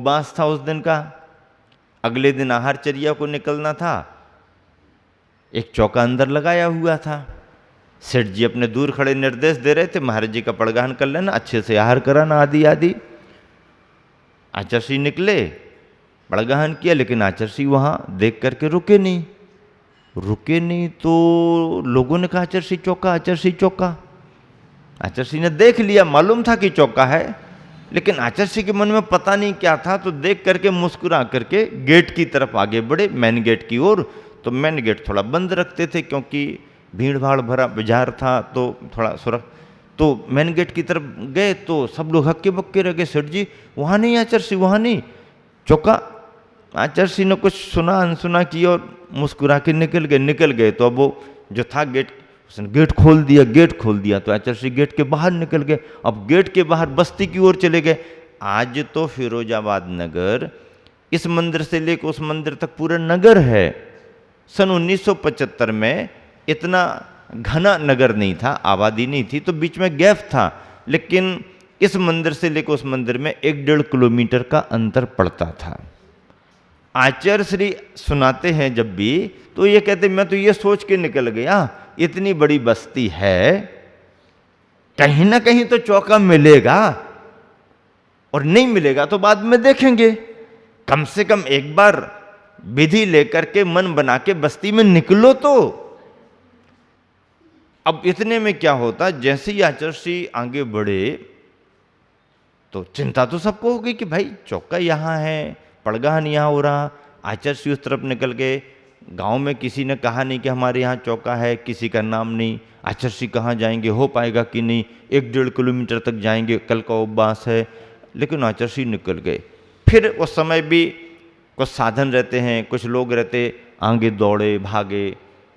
उपवास था उस दिन का, अगले दिन आहारचर्या को निकलना था। एक चौका अंदर लगाया हुआ था। सेठ जी अपने दूर खड़े निर्देश दे रहे थे, महाराज जी का पड़गाहन कर लेना, अच्छे से आहार कराना, आदि आदि। आचार्य निकले, पड़गाहन किया, लेकिन आचार्य वहां देख करके रुके नहीं। तो लोगों ने कहा आचार्य चौका, आचार्य चौका। आचार्य ने देख लिया, मालूम था कि चौका है, लेकिन आचार्य के मन में पता नहीं क्या था, तो देख करके मुस्कुरा करके गेट की तरफ आगे बढ़े, मेन गेट की ओर। तो मेन गेट थोड़ा बंद रखते थे क्योंकि भीड़ भाड़ भरा बाजार था, तो थोड़ा सुरक्षा। तो मेन गेट की तरफ गए तो सब लोग हक्के बक्के रह गए, सेठ जी वहाँ नहीं आचार्य, वहाँ नहीं, चौका। आचार्य ने कुछ सुना अनसुना किया और मुस्कुरा के निकल गए। तो अब वो जो था गेट, उसने गेट खोल दिया तो आचार्य गेट के बाहर निकल गए। अब गेट के बाहर बस्ती की ओर चले गए। आज तो फिरोजाबाद नगर इस मंदिर से लेकर उस मंदिर तक पूरा नगर है। सन 1975 में इतना घना नगर नहीं था, आबादी नहीं थी, तो बीच में गैप था, लेकिन इस मंदिर से लेकर उस मंदिर में 1-1.5 किलोमीटर का अंतर पड़ता था। आचार्य श्री सुनाते हैं जब भी, तो ये कहते मैं तो ये सोच के निकल गया, इतनी बड़ी बस्ती है, कहीं ना कहीं तो चौका मिलेगा, और नहीं मिलेगा तो बाद में देखेंगे। कम से कम एक बार विधि लेकर के मन बना के बस्ती में निकलो तो। अब इतने में क्या होता, जैसे ही आचार्य आगे बढ़े तो चिंता तो सबको हो गई कि भाई चौका यहां है, पड़गाहन यहां हो रहा। आचार्य उस तरफ निकल गए। गांव में किसी ने कहा नहीं कि हमारे यहाँ चौका है, किसी का नाम नहीं। आचार्य कहाँ जाएंगे, हो पाएगा कि नहीं, 1-1.5 किलोमीटर तक जाएंगे, कल का उपवास है। लेकिन आचार्य निकल गए। फिर उस समय भी कुछ साधन रहते हैं, कुछ लोग रहते, आगे दौड़े भागे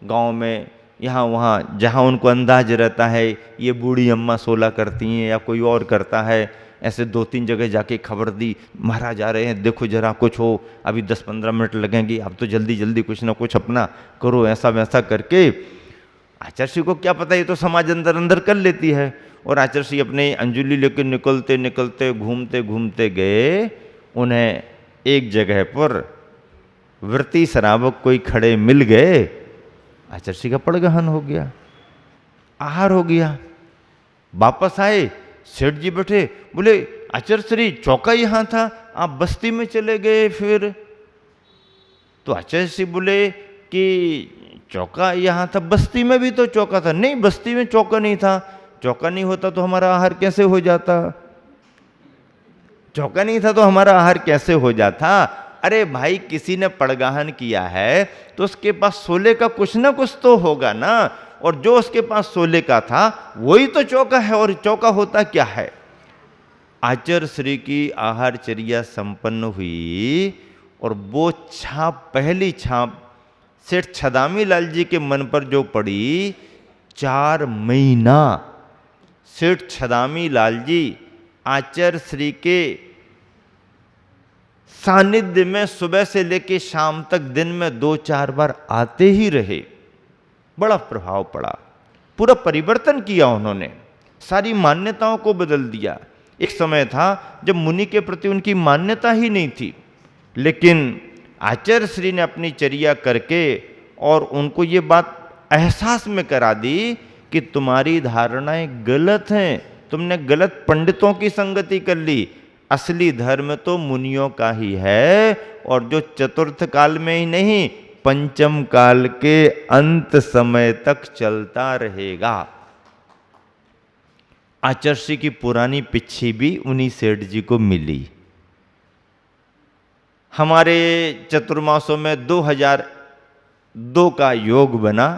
गांव में, यहाँ वहाँ जहाँ उनको अंदाज रहता है ये बूढ़ी अम्मा सोला करती हैं या कोई और करता है, ऐसे 2-3 जगह जाके खबर दी, महाराज आ रहे हैं, देखो जरा कुछ हो, अभी 10-15 मिनट लगेंगे, अब तो जल्दी जल्दी कुछ ना कुछ अपना करो, ऐसा वैसा करके। आचार्य को क्या पता, ये तो समाज अंदर अंदर कर लेती है। और आचार्य अपने अंजुली लेकर निकलते निकलते घूमते घूमते गए। उन्हें एक जगह पर वृत्ति शराबक कोई खड़े मिल गए। आचार्य का पड़गहन हो गया, आहार हो गया। वापस आए, सेठ जी बैठे, बोले आचार्य श्री चौका यहां था, आप बस्ती में चले गए फिर? तो आचार्य श्री बोले कि चौका यहां था, बस्ती में भी तो चौका था। नहीं, बस्ती में चौका नहीं था। चौका नहीं होता तो हमारा आहार कैसे हो जाता? चौका नहीं था तो हमारा आहार कैसे हो जाता? अरे भाई, किसी ने पड़गाहन किया है तो उसके पास सोले का कुछ ना कुछ तो होगा ना, और जो उसके पास सोले का था वही तो चौका है। और चौका होता क्या है? आचार्य श्री की आहारचर्या संपन्न हुई और वो छाप, पहली छाप सेठ छदामी लाल जी के मन पर जो पड़ी, 4 महीना सेठ छदामी लाल जी आचार्य श्री के सानिध्य में सुबह से लेकर शाम तक दिन में 2-4 बार आते ही रहे। बड़ा प्रभाव पड़ा, पूरा परिवर्तन किया उन्होंने, सारी मान्यताओं को बदल दिया। एक समय था जब मुनि के प्रति उनकी मान्यता ही नहीं थी, लेकिन आचार्य श्री ने अपनी चर्या करके और उनको ये बात एहसास में करा दी कि तुम्हारी धारणाएं गलत हैं, तुमने गलत पंडितों की संगति कर ली। असली धर्म तो मुनियों का ही है, और जो चतुर्थ काल में ही नहीं, पंचम काल के अंत समय तक चलता रहेगा। आचार्य की पुरानी पिच्छी भी उन्हीं सेठ जी को मिली। हमारे चतुर्मासों में 2002 का योग बना,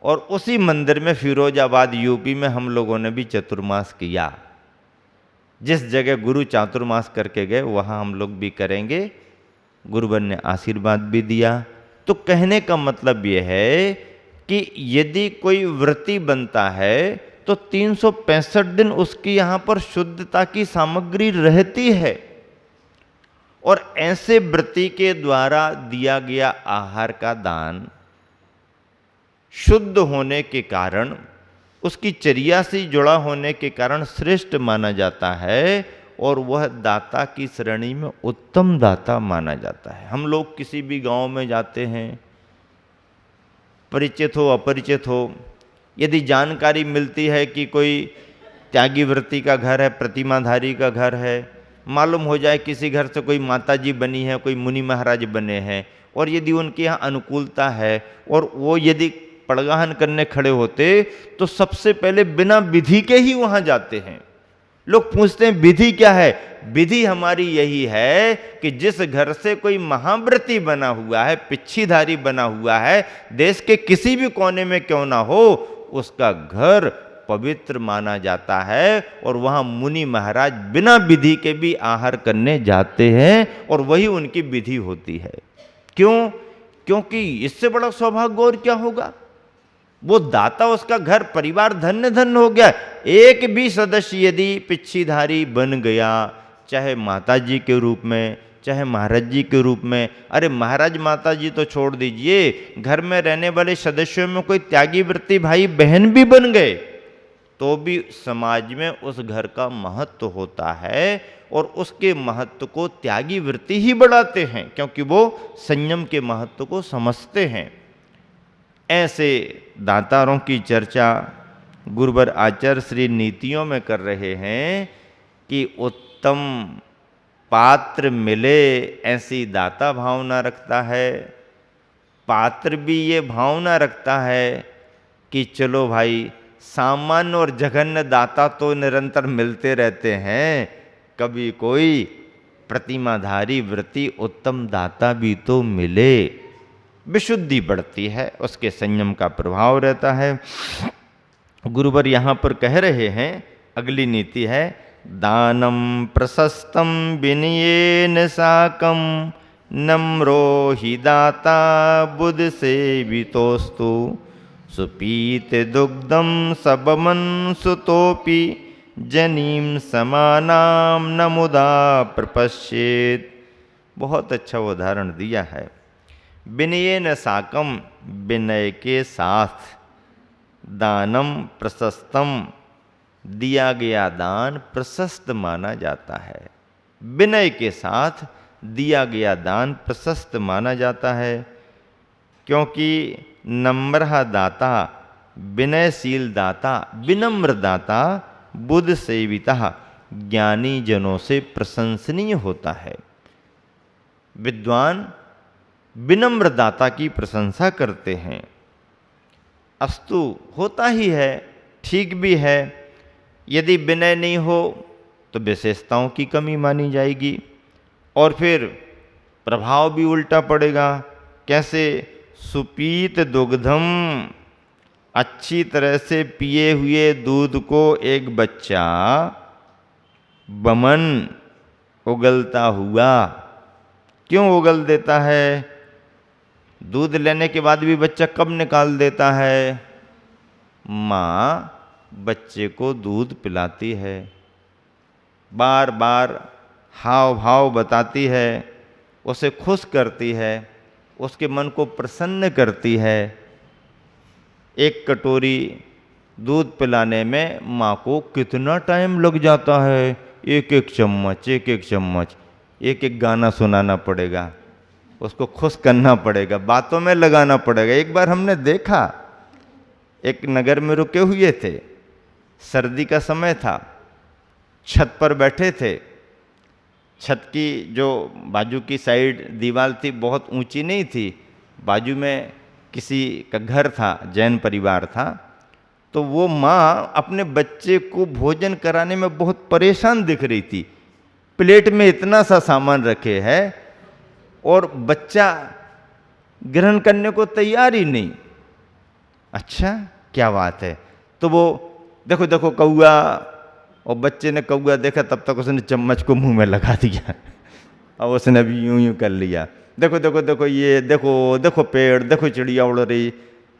और उसी मंदिर में फिरोजाबाद यूपी में हम लोगों ने भी चतुर्मास किया। जिस जगह गुरु चातुर्मास करके गए वहां हम लोग भी करेंगे। गुरुवर ने आशीर्वाद भी दिया। तो कहने का मतलब यह है कि यदि कोई व्रती बनता है तो 365 दिन उसकी यहां पर शुद्धता की सामग्री रहती है, और ऐसे व्रती के द्वारा दिया गया आहार का दान शुद्ध होने के कारण, उसकी चर्या से जुड़ा होने के कारण श्रेष्ठ माना जाता है। और वह दाता की श्रेणी में उत्तम दाता माना जाता है। हम लोग किसी भी गांव में जाते हैं, परिचित हो अपरिचित हो, यदि जानकारी मिलती है कि कोई त्यागी वृत्ति का घर है, प्रतिमाधारी का घर है, मालूम हो जाए किसी घर से कोई माताजी बनी है, कोई मुनि महाराज बने हैं, और यदि उनके यहाँ अनुकूलता है और वो यदि पड़गाहन करने खड़े होते तो सबसे पहले बिना विधि के ही वहां जाते हैं। लोग पूछते हैं विधि क्या है? विधि हमारी यही है कि जिस घर से कोई महाव्रती बना हुआ है, पिच्छीधारी बना हुआ है, देश के किसी भी कोने में क्यों ना हो, उसका घर पवित्र माना जाता है और वहां मुनि महाराज बिना विधि के भी आहार करने जाते हैं और वही उनकी विधि होती है। क्यों? क्योंकि इससे बड़ा सौभाग्य और क्या होगा? वो दाता, उसका घर परिवार धन्य धन्य हो गया। एक भी सदस्य यदि पिच्छीधारी बन गया, चाहे माताजी के रूप में, चाहे महाराज जी के रूप में, अरे महाराज माता जी तो छोड़ दीजिए, घर में रहने वाले सदस्यों में कोई त्यागी वृत्ति भाई बहन भी बन गए तो भी समाज में उस घर का महत्व होता है और उसके महत्व को त्यागी वृत्ति ही बढ़ाते हैं, क्योंकि वो संयम के महत्व को समझते हैं। ऐसे दातारों की चर्चा गुरुवर आचार्य श्री नीतियों में कर रहे हैं कि उत्तम पात्र मिले ऐसी दाता भावना रखता है। पात्र भी ये भावना रखता है कि चलो भाई, सामान्य और जघन्य दाता तो निरंतर मिलते रहते हैं, कभी कोई प्रतिमाधारी वृत्ति उत्तम दाता भी तो मिले। विशुद्धि बढ़ती है, उसके संयम का प्रभाव रहता है। गुरुवर यहाँ पर कह रहे हैं, अगली नीति है, दानम प्रशस्तम विनयेन साकम नम्रो हि दाता बुध सेवितोस्तु सुपीत दुग्धम सबमन सुतोपि जनीम समानाम न मुदा प्रपश्येत। बहुत अच्छा उदाहरण दिया है। विनयेन साकम, विनय के साथ, दानम प्रशस्तम, दिया गया दान प्रशस्त माना जाता है। विनय के साथ दिया गया दान प्रशस्त माना जाता है, क्योंकि नम्रहा दाता, विनयशील दाता, विनम्र दाता, बुद्ध सेविता, ज्ञानी जनों से प्रशंसनीय होता है। विद्वान विनम्र दाता की प्रशंसा करते हैं। अस्तु, होता ही है, ठीक भी है। यदि विनय नहीं हो तो विशेषताओं की कमी मानी जाएगी और फिर प्रभाव भी उल्टा पड़ेगा। कैसे? सुपीत दुग्धम, अच्छी तरह से पिए हुए दूध को एक बच्चा बमन, उगलता हुआ, क्यों उगल देता है? दूध लेने के बाद भी बच्चा कब निकाल देता है? माँ बच्चे को दूध पिलाती है, बार बार हाव भाव बताती है, उसे खुश करती है, उसके मन को प्रसन्न करती है। एक कटोरी दूध पिलाने में माँ को कितना टाइम लग जाता है? एक एक चम्मच, एक एक चम्मच, एक एक गाना सुनाना पड़ेगा, उसको खुश करना पड़ेगा, बातों में लगाना पड़ेगा। एक बार हमने देखा, एक नगर में रुके हुए थे, सर्दी का समय था, छत पर बैठे थे। छत की जो बाजू की साइड दीवार थी बहुत ऊंची नहीं थी, बाजू में किसी का घर था, जैन परिवार था। तो वो माँ अपने बच्चे को भोजन कराने में बहुत परेशान दिख रही थी। प्लेट में इतना सा सामान रखे है और बच्चा ग्रहण करने को तैयार ही नहीं। अच्छा, क्या बात है? तो वो देखो देखो कौआ, और बच्चे ने कौआ देखा, तब तक उसने चम्मच को मुंह में लगा दिया और उसने भी यूं यूं कर लिया। देखो देखो देखो, ये देखो देखो पेड़, देखो चिड़िया उड़ रही,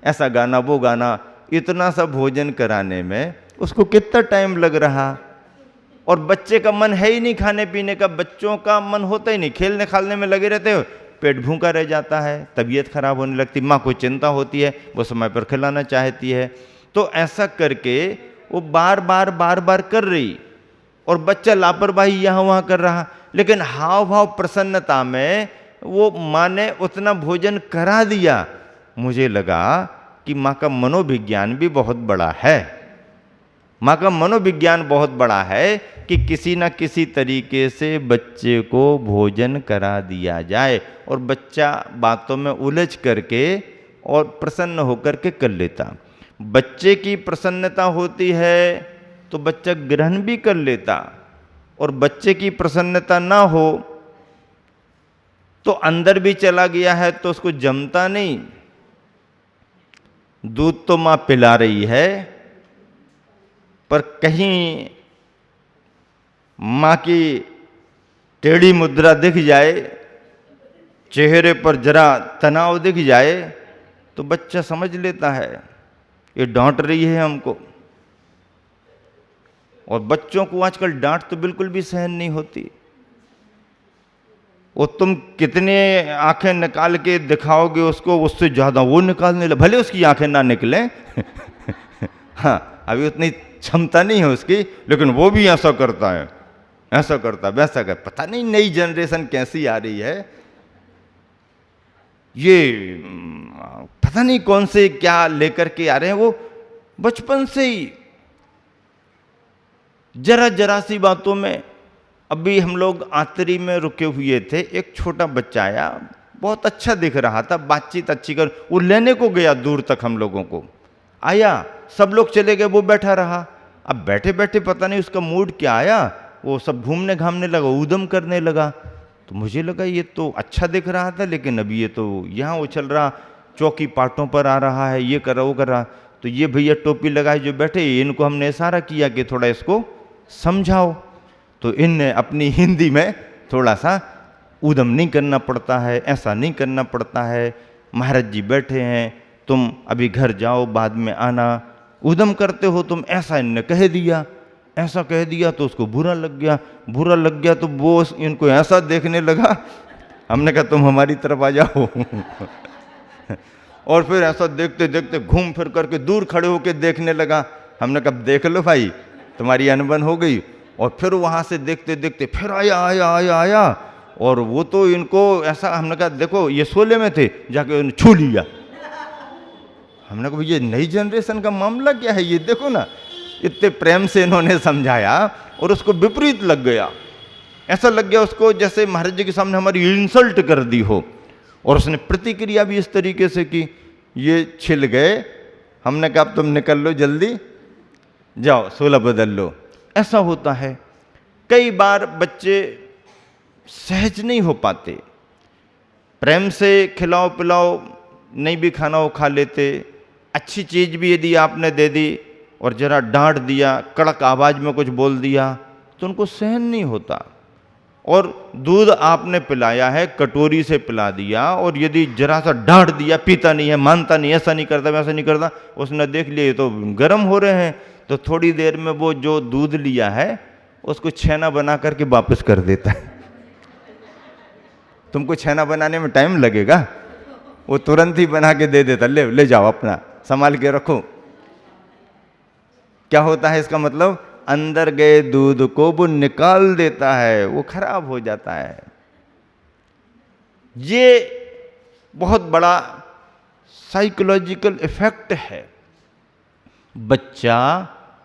ऐसा गाना वो गाना। इतना सा भोजन कराने में उसको कितना टाइम लग रहा, और बच्चे का मन है ही नहीं खाने पीने का। बच्चों का मन होता ही नहीं, खेलने खालने में लगे रहते हो, पेट भूखा रह जाता है, तबीयत खराब होने लगती, माँ को चिंता होती है, वो समय पर खिलाना चाहती है। तो ऐसा करके वो बार बार कर रही। और बच्चा लापरवाही यहाँ वहाँ कर रहा, लेकिन हाव भाव प्रसन्नता में वो माँ ने उतना भोजन करा दिया। मुझे लगा कि माँ का मनोविज्ञान भी बहुत बड़ा है। माँ का मनोविज्ञान बहुत बड़ा है कि किसी न किसी तरीके से बच्चे को भोजन करा दिया जाए और बच्चा बातों में उलझ करके और प्रसन्न होकर के कर लेता। बच्चे की प्रसन्नता होती है तो बच्चा ग्रहण भी कर लेता, और बच्चे की प्रसन्नता ना हो तो अंदर भी चला गया है तो उसको जमता नहीं। दूध तो माँ पिला रही है, पर कहीं माँ की टेढ़ी मुद्रा दिख जाए, चेहरे पर जरा तनाव दिख जाए तो बच्चा समझ लेता है ये डांट रही है हमको। और बच्चों को आजकल डांट तो बिल्कुल भी सहन नहीं होती। वो तुम कितने आंखें निकाल के दिखाओगे उसको, उससे ज़्यादा वो निकालने लगे, भले उसकी आंखें ना निकलें हाँ, अभी उतनी क्षमता नहीं है उसकी, लेकिन वो भी ऐसा करता है, ऐसा करता वैसा कर। पता नहीं नई जनरेशन कैसी आ रही है, ये पता नहीं कौन से क्या लेकर के आ रहे हैं। वो बचपन से ही जरा जरा सी बातों में। अभी हम लोग आतरी में रुके हुए थे, एक छोटा बच्चा आया, बहुत अच्छा दिख रहा था, बातचीत अच्छी कर, वो लेने को गया दूर तक हम लोगों को, आया, सब लोग चले गए, वो बैठा रहा। अब बैठे बैठे पता नहीं उसका मूड क्या आया, वो सब घूमने घामने लगा, ऊधम करने लगा। तो मुझे लगा ये तो अच्छा दिख रहा था, लेकिन अभी ये तो यहाँ उछल रहा, चौकी पाटों पर आ रहा है, ये कर रहा वो कर रहा। तो ये भैया टोपी लगाए जो बैठे, इनको हमने इशारा किया कि थोड़ा इसको समझाओ। तो इनने अपनी हिंदी में थोड़ा सा ऊधम नहीं करना पड़ता है, ऐसा नहीं करना पड़ता है, महाराज जी बैठे हैं, तुम अभी घर जाओ बाद में आना, ऊधम करते हो तुम, ऐसा इनने कह दिया। ऐसा कह दिया तो उसको बुरा लग गया, बुरा लग गया तो वो इनको ऐसा देखने लगा। हमने कहा तुम हमारी तरफ आ जाओ और फिर ऐसा देखते देखते घूम फिर करके दूर खड़े होकर देखने लगा। हमने कहा देख लो भाई, तुम्हारी अनबन हो गई। और फिर वहाँ से देखते देखते फिर आया आया आया आया, और वो तो इनको ऐसा, हमने कहा देखो ये शोले में थे, जाके उन्हें छू लिया। हमने कहा ये नई जनरेशन का मामला क्या है, ये देखो ना, इतने प्रेम से इन्होंने समझाया और उसको विपरीत लग गया। ऐसा लग गया उसको जैसे महाराज जी के सामने हमारी इंसल्ट कर दी हो, और उसने प्रतिक्रिया भी इस तरीके से की, ये छिल गए। हमने कहा अब तुम निकल लो जल्दी, जाओ सोलह बदल लो। ऐसा होता है। कई बार बच्चे सहज नहीं हो पाते, प्रेम से खिलाओ पिलाओ, नहीं भी खाना वो खा लेते। अच्छी चीज़ भी यदि आपने दे दी और जरा डांट दिया, कड़क आवाज़ में कुछ बोल दिया, तो उनको सहन नहीं होता। और दूध आपने पिलाया है, कटोरी से पिला दिया, और यदि जरा सा डांट दिया, पीता नहीं है, मानता नहीं, ऐसा नहीं करता वैसा नहीं करता, उसने देख लिया तो गर्म हो रहे हैं, तो थोड़ी देर में वो जो दूध लिया है उसको छेना बना करके वापस कर देता है। तुमको छेना बनाने में टाइम लगेगा, वो तुरंत ही बना के दे देता, ले ले जाओ अपना संभाल के रखो। क्या होता है इसका मतलब, अंदर गए दूध को वो निकाल देता है, वो खराब हो जाता है। ये बहुत बड़ा साइकोलॉजिकल इफेक्ट है। बच्चा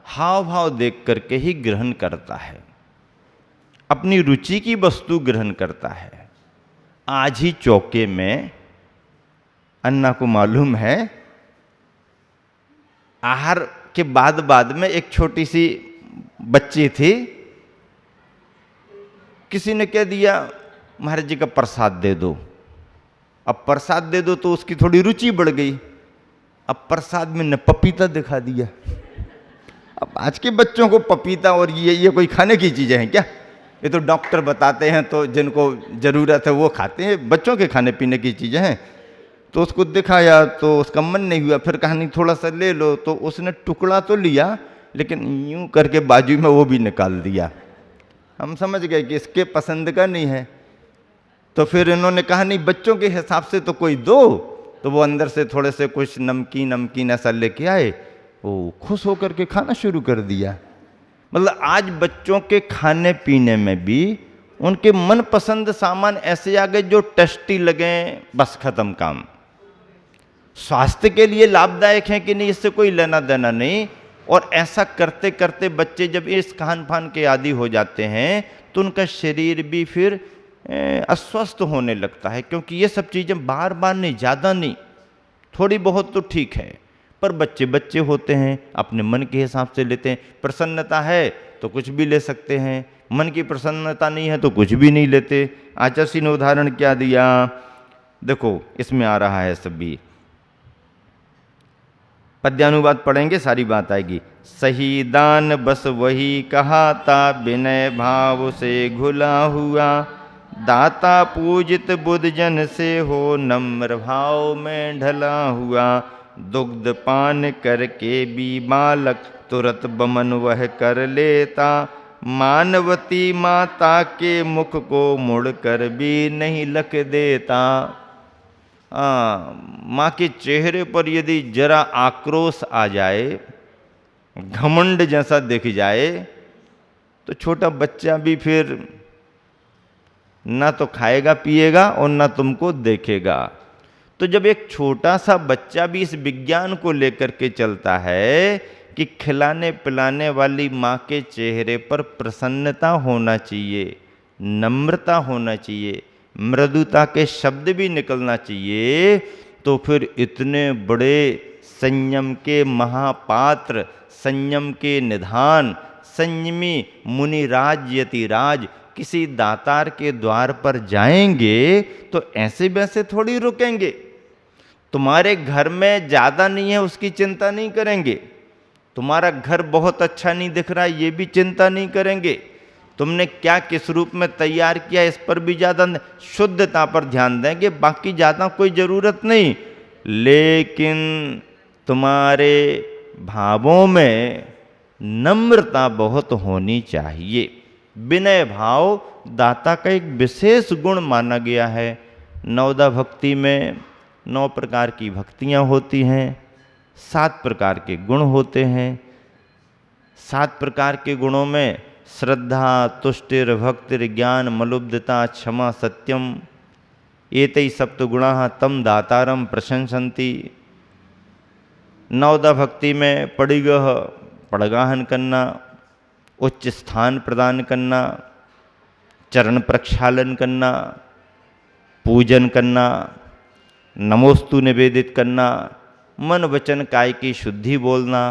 हाव भाव देख करके ही ग्रहण करता है, अपनी रुचि की वस्तु ग्रहण करता है। आज ही चौके में अन्ना को मालूम है, आहार के बाद में एक छोटी सी बच्ची थी, किसी ने कह दिया महाराज जी का प्रसाद दे दो। अब प्रसाद दे दो तो उसकी थोड़ी रुचि बढ़ गई, अब प्रसाद में न पपीता दिखा दिया। अब आज के बच्चों को पपीता और ये कोई खाने की चीज़ें हैं क्या? ये तो डॉक्टर बताते हैं, तो जिनको ज़रूरत है वो खाते हैं, बच्चों के खाने पीने की चीज़ें हैं। तो उसको दिखाया तो उसका मन नहीं हुआ, फिर कहा नहीं थोड़ा सा ले लो, तो उसने टुकड़ा तो लिया लेकिन यूं करके बाजू में वो भी निकाल दिया। हम समझ गए कि इसके पसंद का नहीं है। तो फिर इन्होंने कहा नहीं बच्चों के हिसाब से तो कोई दो, तो वो अंदर से थोड़े से कुछ नमकीन ऐसा लेके आए, वो खुश होकर के खाना शुरू कर दिया। मतलब आज बच्चों के खाने पीने में भी उनके मनपसंद सामान ऐसे आ गए जो टेस्टी लगे, बस खत्म काम। स्वास्थ्य के लिए लाभदायक है कि नहीं, इससे कोई लेना देना नहीं। और ऐसा करते करते बच्चे जब इस खान पान के आदी हो जाते हैं तो उनका शरीर भी फिर अस्वस्थ होने लगता है, क्योंकि ये सब चीज़ें बार बार नहीं, ज़्यादा नहीं, थोड़ी बहुत तो ठीक है, पर बच्चे बच्चे होते हैं, अपने मन के हिसाब से लेते हैं। प्रसन्नता है तो कुछ भी ले सकते हैं, मन की प्रसन्नता नहीं है तो कुछ भी नहीं लेते। आचार्य ने उदाहरण क्या दिया, देखो इसमें आ रहा है सभी, पद्यानुवाद पढ़ेंगे सारी बात आएगी। सही दान बस वही कहा था, विनय भाव से घुला हुआ, दाता पूजित बुद्ध जन से हो, नम्र भाव में ढला हुआ, दुग्ध पान करके भी बालक तुरत बमन वह कर लेता, मानवती माता के मुख को मुड़कर भी नहीं लक देता। माँ के चेहरे पर यदि जरा आक्रोश आ जाए, घमंड जैसा दिख जाए, तो छोटा बच्चा भी फिर ना तो खाएगा पिएगा और ना तुमको देखेगा। तो जब एक छोटा सा बच्चा भी इस विज्ञान को लेकर के चलता है कि खिलाने पिलाने वाली माँ के चेहरे पर प्रसन्नता होना चाहिए, नम्रता होना चाहिए, मृदुता के शब्द भी निकलना चाहिए, तो फिर इतने बड़े संयम के महापात्र, संयम के निधान, संयमी मुनिराज यतिराज किसी दातार के द्वार पर जाएंगे तो ऐसे वैसे थोड़ी रुकेंगे। तुम्हारे घर में ज़्यादा नहीं है उसकी चिंता नहीं करेंगे, तुम्हारा घर बहुत अच्छा नहीं दिख रहा ये भी चिंता नहीं करेंगे, तुमने क्या किस रूप में तैयार किया इस पर भी ज़्यादा, शुद्धता पर ध्यान देंगे, बाकी ज़्यादा कोई ज़रूरत नहीं। लेकिन तुम्हारे भावों में नम्रता बहुत होनी चाहिए। विनय भाव दाता का एक विशेष गुण माना गया है। नवदा भक्ति में 9 प्रकार की भक्तियाँ होती हैं, 7 प्रकार के गुण होते हैं। 7 प्रकार के गुणों में श्रद्धा, तुष्टिर, भक्तिर, ज्ञान, मलुब्धता, क्षमा, सत्यम, एतै सप्तगुणाः तम दातारम प्रशंसन्ति। नवदा भक्ति में पडिगह पड़गाहन करना, उच्च स्थान प्रदान करना, चरण प्रक्षालन करना, पूजन करना, नमोस्तु निवेदित करना, मन वचन काय की शुद्धि बोलना,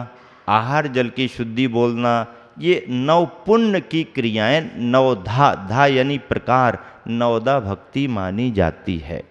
आहार जल की शुद्धि बोलना, ये 9 पुण्य की क्रियाएं, 9 धा यानी प्रकार, नवदा भक्ति मानी जाती है।